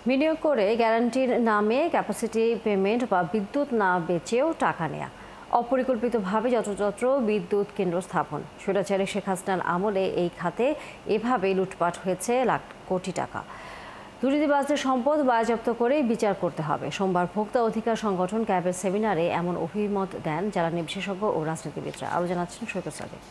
বিনিয়োগ করে গ্যারান্টির নামে ক্যাপাসিটি পেমেন্ট বা বিদ্যুৎ না বেচেও টাকা নেয়া, অপরিকল্পিতভাবে যত্রতত্র বিদ্যুৎ কেন্দ্র স্থাপন। স্বৈরাচারী শেখ হাসিনার আমলে এই খাতে এভাবে লুটপাট হয়েছে লাখ কোটি টাকা। দুর্নীতিবাজদের সম্পদ বাজেয়াপ্ত করে বিচার করতে হবে। সোমবার ভোক্তা অধিকার সংগঠন ক্যাবের সেমিনারে এমন অভিমত দেন জ্বালানি বিশেষজ্ঞ ও রাজনীতিবিদরা। আরও জানাচ্ছেন সৈকত সাদিক।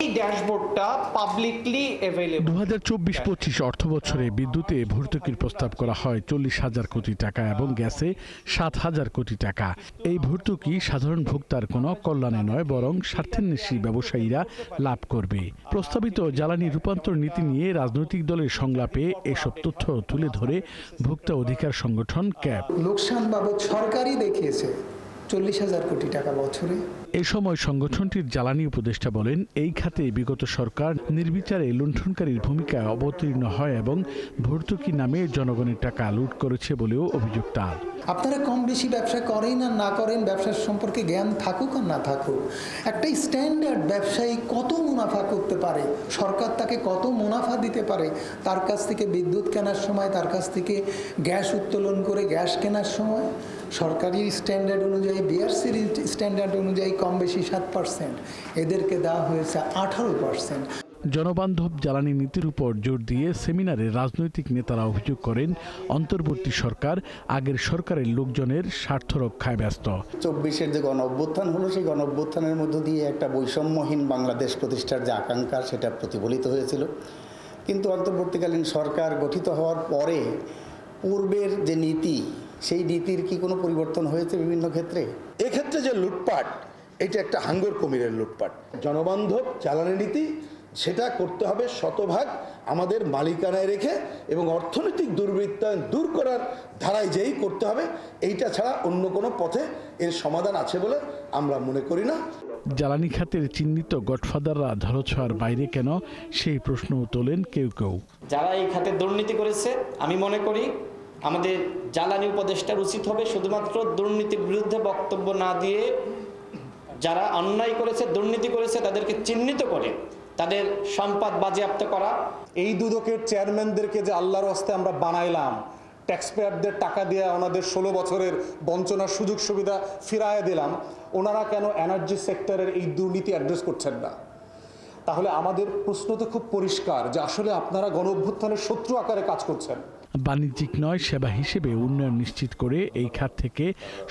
এই ড্যাশবোর্ডটা পাবলিকলি অ্যাভেলেবল। 2024-25 অর্থবছরে বিদ্যুতে ভর্তুকির প্রস্তাব করা হয় 40,000 কোটি টাকা এবং গ্যাসে 7,000 কোটি টাকা। এই ভর্তুকি সাধারণ ভোক্তার কোনো কল্যাণে নয়, বরং স্বার্থান্বেষী ব্যবসায়ীরা লাভ করবে। প্রস্তাবিত জ্বালানি রূপান্তর নীতি নিয়ে রাজনৈতিক দলের সংলাপে এসব তথ্য তুলে ধরে ভোক্তা অধিকার সংগঠন ক্যাব। লোকসান বাবদ সরকারই দেখিয়েছে 40,000 কোটি টাকা বছরে। এ সময় সংগঠনটির জ্বালানি উপদেষ্টা বলেন, এই খাতে বিগত সরকার নির্বিচারে লুণ্ঠনকারীর ভূমিকায় অবতীর্ণ হয় এবং ভর্তুকি নামে জনগণের টাকা লুট করেছে বলেও অভিযোগ তার। আপনারা কম বেশি ব্যবসা করেন আর না করেন, ব্যবসার সম্পর্কে জ্ঞান থাকুক আর না থাকুক, একটা স্ট্যান্ডার্ড ব্যবসায়ী কত মুনাফা করতে পারে, সরকার তাকে কত মুনাফা দিতে পারে, তার কাছ থেকে বিদ্যুৎ কেনার সময়, তার কাছ থেকে গ্যাস উত্তোলন করে গ্যাস কেনার সময় সরকারি স্ট্যান্ডার্ড অনুযায়ী, বিআরসির স্ট্যান্ডার্ড অনুযায়ী কম বেশি 7%, এদেরকে দেওয়া হয়েছে 18%। জনবান্ধব জ্বালানি নীতির উপর জোর দিয়ে সেমিনারে রাজনৈতিক নেতারা অভিযোগ করেন, অন্তর্বর্তী সরকার আগের সরকারের লোকজনের স্বার্থ রক্ষায় ব্যস্ত। 24-এর যে গণ অভ্যুত্থান হলো, সেই গণ অভ্যুত্থানের মধ্য দিয়ে একটা বৈষম্যহীন বাংলাদেশ প্রতিষ্ঠার যে আকাঙ্ক্ষা, সেটা প্রতিফলিত হয়েছিল। কিন্তু অন্তর্বর্তীকালীন সরকার গঠিত হওয়ার পরে পূর্বের যে নীতি, সেই নীতির কি কোনো পরিবর্তন হয়েছে বিভিন্ন ক্ষেত্রে? এক্ষেত্রে যে লুটপাট, এটা একটা হাঙ্গর কুমিরের লুটপাট। জনবান্ধব জ্বালানি নীতি সেটা করতে হবে শতভাগ আমাদের মালিকানায় রেখে এবং অর্থনৈতিক দুর্বৃত্তায়ন দূর করার ধারায় যেই করতে হবে। এইটা ছাড়া অন্য কোনো পথে এর সমাধান আছে বলে আমরা মনে করি না। জ্বালানি খাতের চিহ্নিত গডফাদাররা ধরাছোঁয়ার বাইরে কেন, সেই প্রশ্নও তোলেন কেউ কেউ। যারা এই খাতে দুর্নীতি করেছে, আমি মনে করি আমাদের জ্বালানি উপদেষ্টার উচিত হবে শুধুমাত্র দুর্নীতির বিরুদ্ধে বক্তব্য না দিয়ে যারা অন্যায় করেছে, দুর্নীতি করেছে, তাদেরকে চিহ্নিত করে তাদের সম্পদ বাজেয়াপ্ত করা। এই দুদকের চেয়ারম্যানদেরকে যে আল্লাহর হস্তে আমরা বানাইলাম, ট্যাক্সপেয়ারদের টাকা দিয়ে ওনাদের 16 বছরের বঞ্চনার সুযোগ সুবিধা ফিরায় দিলাম, ওনারা কেন এনার্জি সেক্টরের এই দুর্নীতি অ্যাড্রেস করছেন না? তাহলে আমাদের প্রশ্ন তো খুব পরিষ্কার যে আসলে আপনারা গণ অভ্যুত্থানের শত্রু আকারে কাজ করছেন। বাণিজ্যিক নয়, সেবা হিসেবে উন্নয়ন নিশ্চিত করে এই খাত থেকে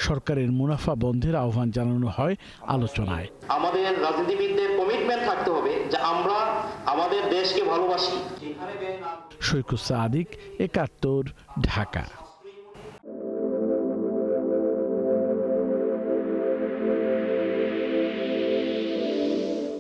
সরকারের মুনাফা বন্ধের আহ্বান জানানো হয় আলোচনায়। আমাদের রাজনীতিবিদদের কমিটমেন্ট থাকতে হবে যে আমরা আমাদের দেশকে ভালোবাসি। সৈকত সাদিক, 71, ঢাকা।